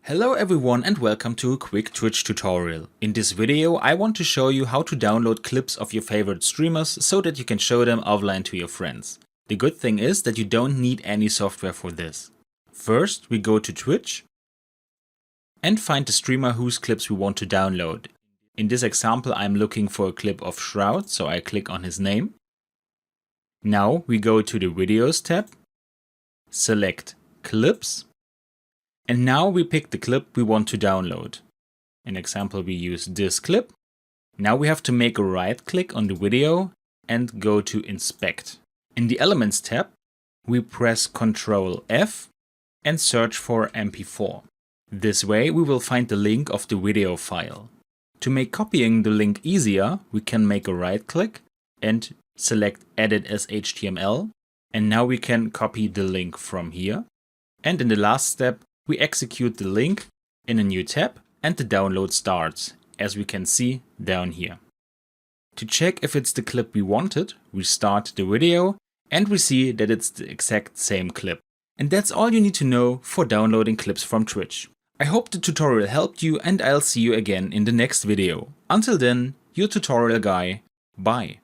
Hello everyone and welcome to a quick Twitch tutorial. In this video I want to show you how to download clips of your favorite streamers so that you can show them offline to your friends. The good thing is that you don't need any software for this. First we go to Twitch and find the streamer whose clips we want to download. In this example I'm looking for a clip of Shroud, so I click on his name. Now we go to the Videos tab, select Clips. And now we pick the clip we want to download. In example, we use this clip. Now we have to make a right click on the video and go to Inspect. In the Elements tab, we press Ctrl F and search for MP4. This way we will find the link of the video file. To make copying the link easier, we can make a right click and select Edit as HTML. And now we can copy the link from here. And in the last step, we execute the link in a new tab and the download starts, as we can see down here. To check if it's the clip we wanted, we start the video and we see that it's the exact same clip. And that's all you need to know for downloading clips from Twitch. I hope the tutorial helped you and I'll see you again in the next video. Until then, your tutorial guy, bye.